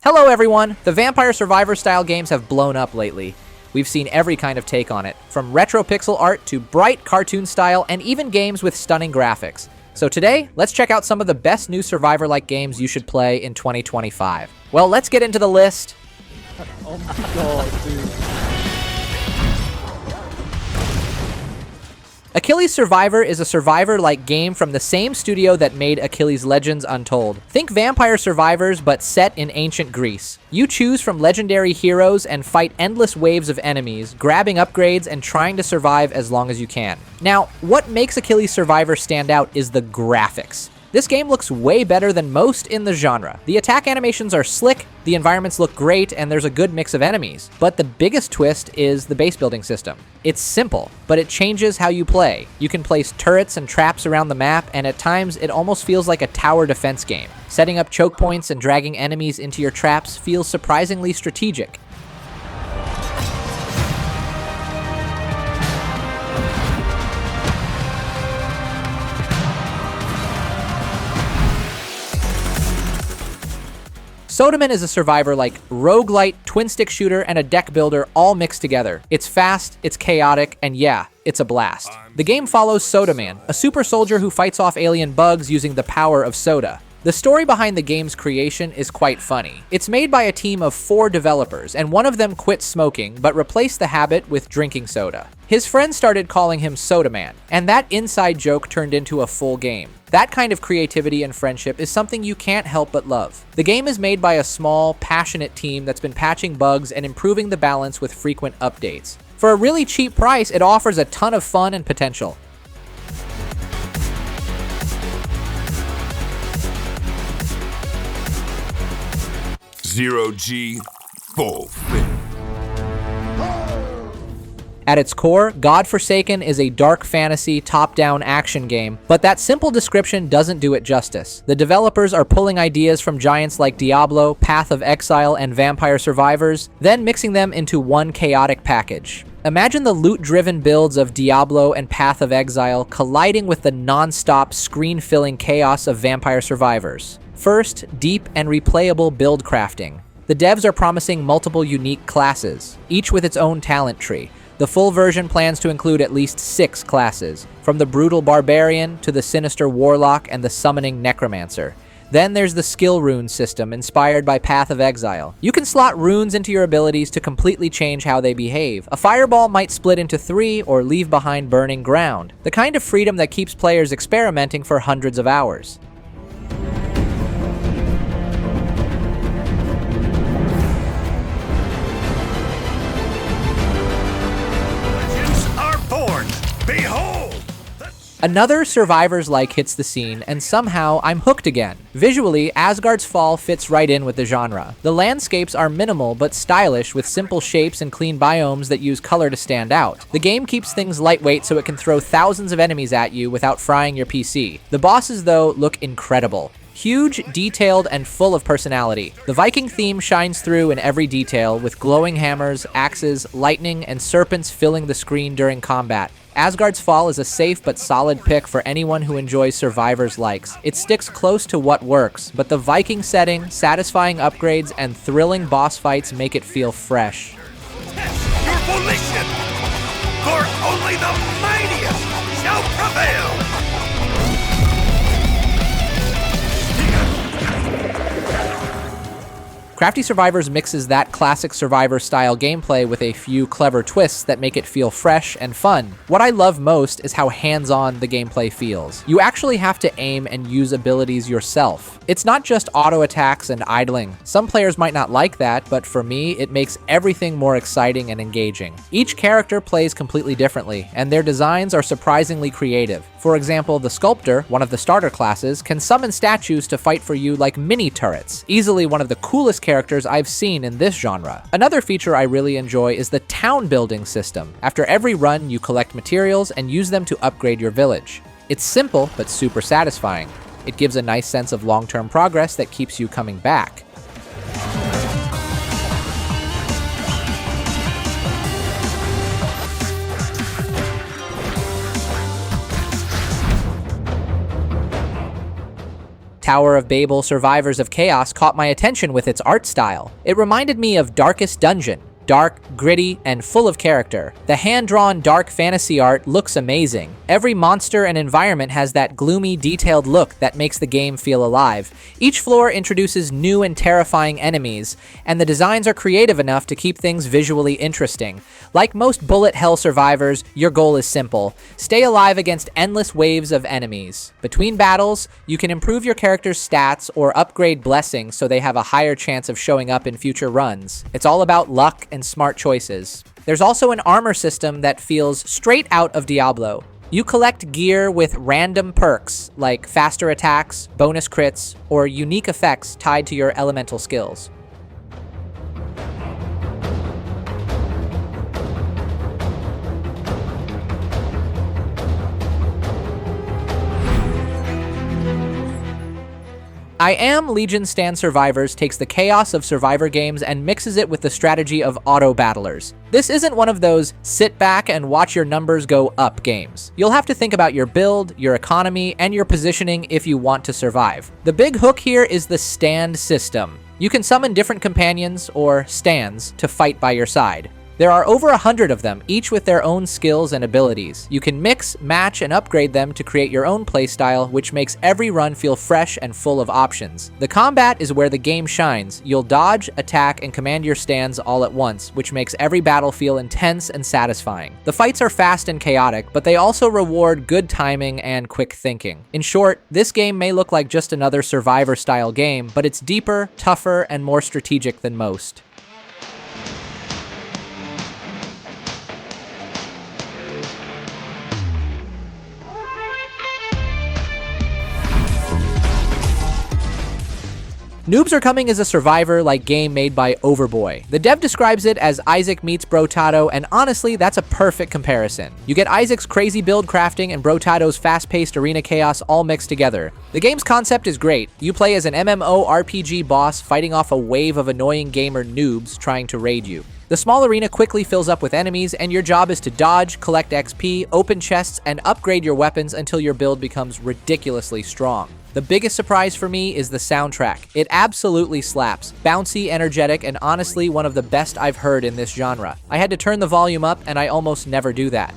Hello everyone! The Vampire Survivor style games have blown up lately. We've seen every kind of take on it, from retro pixel art to bright cartoon style and even games with stunning graphics. So today, let's check out some of the best new Survivor-like games you should play in 2025. Well, let's get into the list. Oh my god, dude. Achilles Survivor is a Survivor-like game from the same studio that made Achilles Legends Untold. Think Vampire Survivors, but set in ancient Greece. You choose from legendary heroes and fight endless waves of enemies, grabbing upgrades and trying to survive as long as you can. Now, what makes Achilles Survivor stand out is the graphics. This game looks way better than most in the genre. The attack animations are slick, the environments look great, and there's a good mix of enemies. But the biggest twist is the base building system. It's simple, but it changes how you play. You can place turrets and traps around the map, and at times it almost feels like a tower defense game. Setting up choke points and dragging enemies into your traps feels surprisingly strategic. Sodaman is a Survivor-like roguelite, twin-stick shooter, and a deck builder all mixed together. It's fast, it's chaotic, and yeah, it's a blast. The game follows Sodaman, a super soldier who fights off alien bugs using the power of soda. The story behind the game's creation is quite funny. It's made by a team of 4 developers, and one of them quit smoking, but replaced the habit with drinking soda. His friends started calling him Sodaman, and that inside joke turned into a full game. That kind of creativity and friendship is something you can't help but love. The game is made by a small, passionate team that's been patching bugs and improving the balance with frequent updates. For a really cheap price, it offers a ton of fun and potential. Zero G, full fit. At its core, Godforsaken is a dark fantasy, top-down action game, but that simple description doesn't do it justice. The developers are pulling ideas from giants like Diablo, Path of Exile, and Vampire Survivors, then mixing them into one chaotic package. Imagine the loot-driven builds of Diablo and Path of Exile colliding with the non-stop, screen-filling chaos of Vampire Survivors. First, deep and replayable build crafting. The devs are promising multiple unique classes, each with its own talent tree. The full version plans to include at least 6 classes, from the brutal barbarian to the sinister warlock and the summoning necromancer. Then there's the skill rune system inspired by Path of Exile. You can slot runes into your abilities to completely change how they behave. A fireball might split into 3 or leave behind burning ground, the kind of freedom that keeps players experimenting for hundreds of hours. Behold! Another Survivors-like hits the scene, and somehow I'm hooked again. Visually, Asgard's Fall fits right in with the genre. The landscapes are minimal but stylish, with simple shapes and clean biomes that use color to stand out. The game keeps things lightweight so it can throw thousands of enemies at you without frying your PC. The bosses, though, look incredible. Huge, detailed, and full of personality. The Viking theme shines through in every detail, with glowing hammers, axes, lightning, and serpents filling the screen during combat. Asgard's Fall is a safe but solid pick for anyone who enjoys Survivors likes. It sticks close to what works, but the Viking setting, satisfying upgrades, and thrilling boss fights make it feel fresh. Test your volition, for only the mightiest shall prevail! Crafty Survivors mixes that classic Survivor-style gameplay with a few clever twists that make it feel fresh and fun. What I love most is how hands-on the gameplay feels. You actually have to aim and use abilities yourself. It's not just auto attacks and idling. Some players might not like that, but for me, it makes everything more exciting and engaging. Each character plays completely differently, and their designs are surprisingly creative. For example, the Sculptor, one of the starter classes, can summon statues to fight for you like mini-turrets, easily one of the coolest characters I've seen in this genre. Another feature I really enjoy is the town building system. After every run, you collect materials and use them to upgrade your village. It's simple, but super satisfying. It gives a nice sense of long-term progress that keeps you coming back. Tower of Babel Survivors of Chaos caught my attention with its art style. It reminded me of Darkest Dungeon. Dark, gritty, and full of character. The hand-drawn dark fantasy art looks amazing. Every monster and environment has that gloomy, detailed look that makes the game feel alive. Each floor introduces new and terrifying enemies, and the designs are creative enough to keep things visually interesting. Like most bullet hell survivors, your goal is simple. Stay alive against endless waves of enemies. Between battles, you can improve your character's stats or upgrade blessings so they have a higher chance of showing up in future runs. It's all about luck and smart choices. There's also an armor system that feels straight out of Diablo. You collect gear with random perks, like faster attacks, bonus crits, or unique effects tied to your elemental skills. I Am Legion Stand Survivors takes the chaos of survivor games and mixes it with the strategy of auto-battlers. This isn't one of those sit back and watch your numbers go up games. You'll have to think about your build, your economy, and your positioning if you want to survive. The big hook here is the stand system. You can summon different companions, or stands, to fight by your side. There are over 100 of them, each with their own skills and abilities. You can mix, match, and upgrade them to create your own playstyle, which makes every run feel fresh and full of options. The combat is where the game shines. You'll dodge, attack, and command your stands all at once, which makes every battle feel intense and satisfying. The fights are fast and chaotic, but they also reward good timing and quick thinking. In short, this game may look like just another survivor-style game, but it's deeper, tougher, and more strategic than most. Noobs Are Coming is a survivor-like game made by Overboy. The dev describes it as Isaac meets Brotato, and honestly, that's a perfect comparison. You get Isaac's crazy build crafting and Brotato's fast-paced arena chaos all mixed together. The game's concept is great. You play as an MMORPG boss fighting off a wave of annoying gamer noobs trying to raid you. The small arena quickly fills up with enemies, and your job is to dodge, collect XP, open chests, and upgrade your weapons until your build becomes ridiculously strong. The biggest surprise for me is the soundtrack. It absolutely slaps. Bouncy, energetic, and honestly one of the best I've heard in this genre. I had to turn the volume up, and I almost never do that.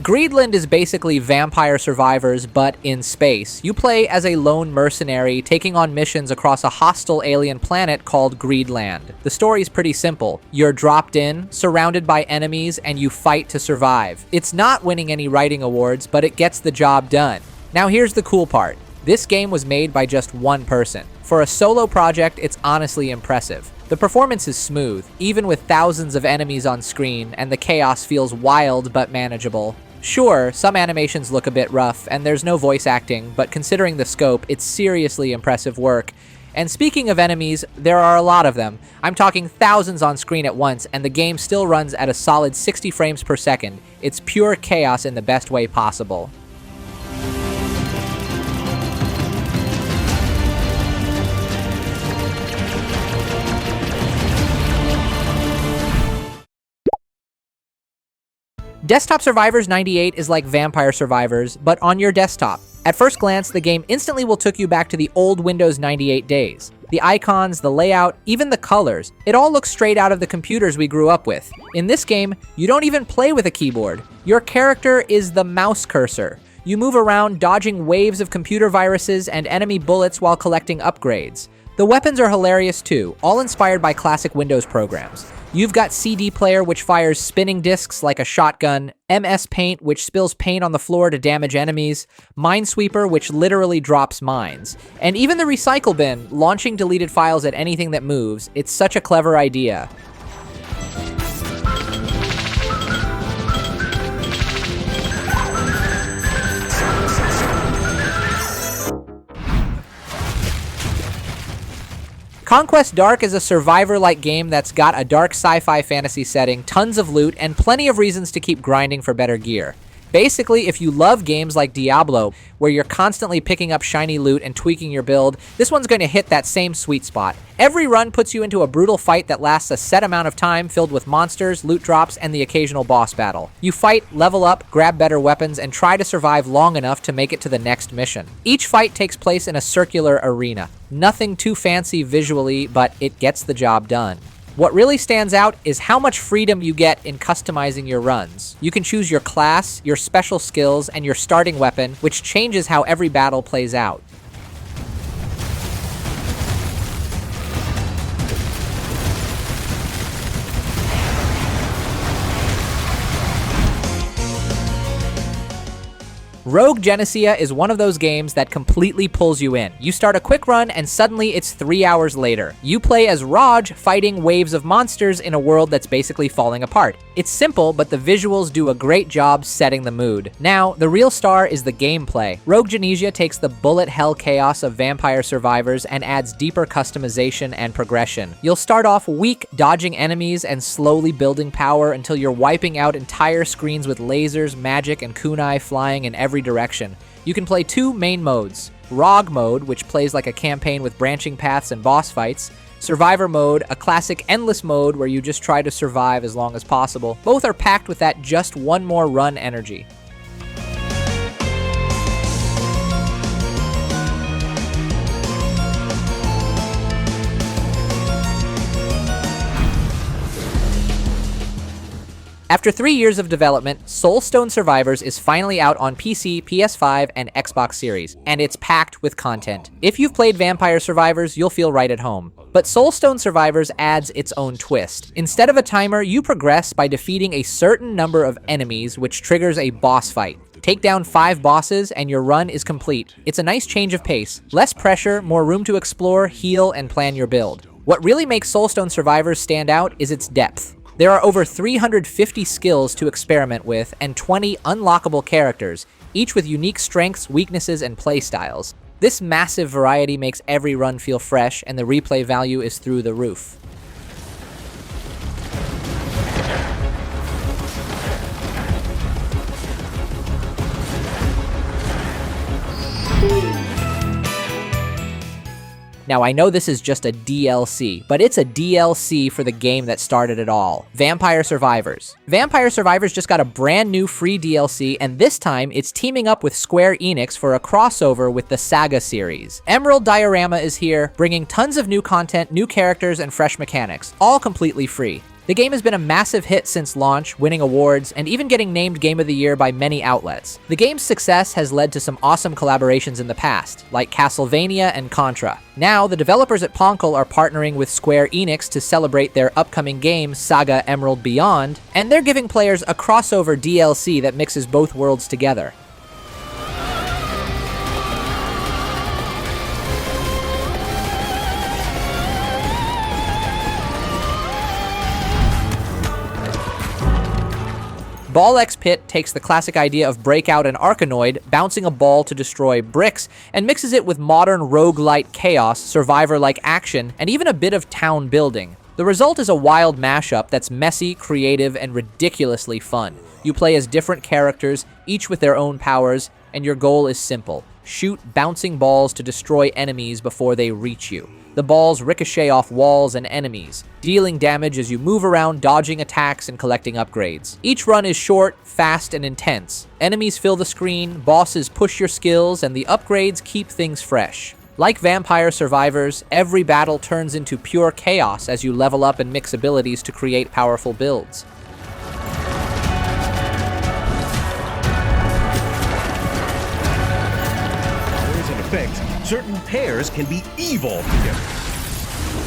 Greedland is basically Vampire Survivors, but in space. You play as a lone mercenary taking on missions across a hostile alien planet called Greedland. The story's pretty simple. You're dropped in, surrounded by enemies, and you fight to survive. It's not winning any writing awards, but it gets the job done. Now here's the cool part. This game was made by just one person. For a solo project, it's honestly impressive. The performance is smooth, even with thousands of enemies on screen, and the chaos feels wild but manageable. Sure, some animations look a bit rough, and there's no voice acting, but considering the scope, it's seriously impressive work. And speaking of enemies, there are a lot of them. I'm talking thousands on screen at once, and the game still runs at a solid 60 frames per second. It's pure chaos in the best way possible. Desktop Survivors 98 is like Vampire Survivors, but on your desktop. At first glance, the game instantly will take you back to the old Windows 98 days. The icons, the layout, even the colors, it all looks straight out of the computers we grew up with. In this game, you don't even play with a keyboard. Your character is the mouse cursor. You move around dodging waves of computer viruses and enemy bullets while collecting upgrades. The weapons are hilarious too, all inspired by classic Windows programs. You've got CD Player, which fires spinning discs like a shotgun, MS Paint, which spills paint on the floor to damage enemies, Minesweeper, which literally drops mines, and even the Recycle Bin, launching deleted files at anything that moves. It's such a clever idea. Conquest Dark is a survivor-like game that's got a dark sci-fi fantasy setting, tons of loot, and plenty of reasons to keep grinding for better gear. Basically, if you love games like Diablo, where you're constantly picking up shiny loot and tweaking your build, this one's going to hit that same sweet spot. Every run puts you into a brutal fight that lasts a set amount of time, filled with monsters, loot drops, and the occasional boss battle. You fight, level up, grab better weapons, and try to survive long enough to make it to the next mission. Each fight takes place in a circular arena. Nothing too fancy visually, but it gets the job done. What really stands out is how much freedom you get in customizing your runs. You can choose your class, your special skills, and your starting weapon, which changes how every battle plays out. Rogue Genesia is one of those games that completely pulls you in. You start a quick run and suddenly it's 3 hours later. You play as Raj fighting waves of monsters in a world that's basically falling apart. It's simple, but the visuals do a great job setting the mood. Now, the real star is the gameplay. Rogue Genesia takes the bullet hell chaos of Vampire Survivors and adds deeper customization and progression. You'll start off weak, dodging enemies and slowly building power until you're wiping out entire screens with lasers, magic, and kunai flying in every direction. You can play two main modes: Rogue mode, which plays like a campaign with branching paths and boss fights; Survivor mode, a classic endless mode where you just try to survive as long as possible. Both are packed with that just one more run energy. After 3 years of development, Soulstone Survivors is finally out on PC, PS5, and Xbox Series, and it's packed with content. If you've played Vampire Survivors, you'll feel right at home. But Soulstone Survivors adds its own twist. Instead of a timer, you progress by defeating a certain number of enemies, which triggers a boss fight. Take down 5 bosses and your run is complete. It's a nice change of pace. Less pressure, more room to explore, heal, and plan your build. What really makes Soulstone Survivors stand out is its depth. There are over 350 skills to experiment with and 20 unlockable characters, each with unique strengths, weaknesses, and playstyles. This massive variety makes every run feel fresh, and the replay value is through the roof. Now, I know this is just a DLC, but it's a DLC for the game that started it all: Vampire Survivors. Vampire Survivors just got a brand new free DLC, and this time it's teaming up with Square Enix for a crossover with the Saga series. Emerald Diorama is here, bringing tons of new content, new characters, and fresh mechanics, all completely free. The game has been a massive hit since launch, winning awards, and even getting named Game of the Year by many outlets. The game's success has led to some awesome collaborations in the past, like Castlevania and Contra. Now, the developers at Poncle are partnering with Square Enix to celebrate their upcoming game, Saga Emerald Beyond, and they're giving players a crossover DLC that mixes both worlds together. Ball X Pit takes the classic idea of Breakout and Arkanoid, bouncing a ball to destroy bricks, and mixes it with modern roguelite chaos, survivor-like action, and even a bit of town building. The result is a wild mashup that's messy, creative, and ridiculously fun. You play as different characters, each with their own powers, and your goal is simple: shoot bouncing balls to destroy enemies before they reach you. The balls ricochet off walls and enemies, dealing damage as you move around, dodging attacks and collecting upgrades. Each run is short, fast, and intense. Enemies fill the screen, bosses push your skills, and the upgrades keep things fresh. Like Vampire Survivors, every battle turns into pure chaos as you level up and mix abilities to create powerful builds. Certain pairs can be evolved together.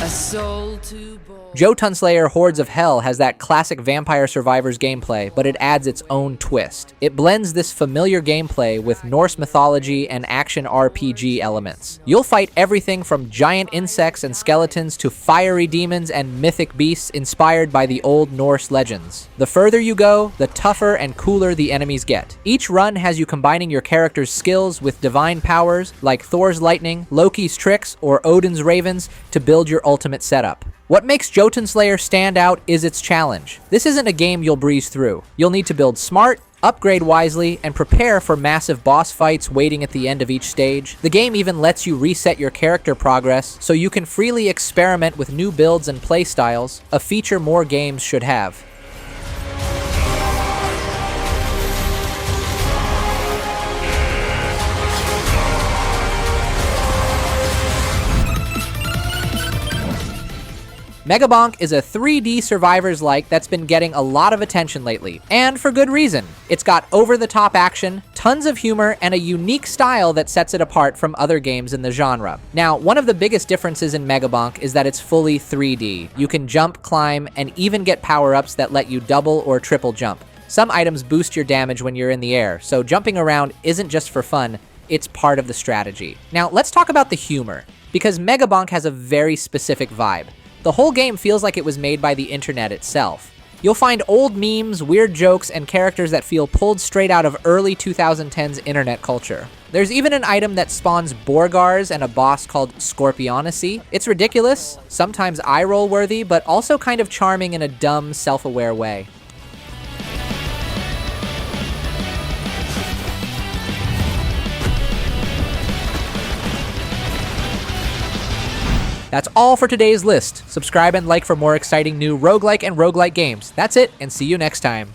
A soul to born. Jotunnslayer Hordes of Hell has that classic Vampire Survivors gameplay, but it adds its own twist. It blends this familiar gameplay with Norse mythology and action RPG elements. You'll fight everything from giant insects and skeletons to fiery demons and mythic beasts inspired by the old Norse legends. The further you go, the tougher and cooler the enemies get. Each run has you combining your character's skills with divine powers like Thor's lightning, Loki's tricks, or Odin's ravens to build your ultimate setup. What makes Jotunnslayer stand out is its challenge. This isn't a game you'll breeze through. You'll need to build smart, upgrade wisely, and prepare for massive boss fights waiting at the end of each stage. The game even lets you reset your character progress, so you can freely experiment with new builds and playstyles, a feature more games should have. Megabonk is a 3D Survivors-like that's been getting a lot of attention lately, and for good reason. It's got over-the-top action, tons of humor, and a unique style that sets it apart from other games in the genre. Now, one of the biggest differences in Megabonk is that it's fully 3D. You can jump, climb, and even get power-ups that let you double or triple jump. Some items boost your damage when you're in the air, so jumping around isn't just for fun, it's part of the strategy. Now, let's talk about the humor, because Megabonk has a very specific vibe. The whole game feels like it was made by the internet itself. You'll find old memes, weird jokes, and characters that feel pulled straight out of early 2010s internet culture. There's even an item that spawns Borgars and a boss called Scorpionacy. It's ridiculous, sometimes eye-roll worthy, but also kind of charming in a dumb, self-aware way. That's all for today's list. Subscribe and like for more exciting new roguelike and roguelite games. That's it, and see you next time.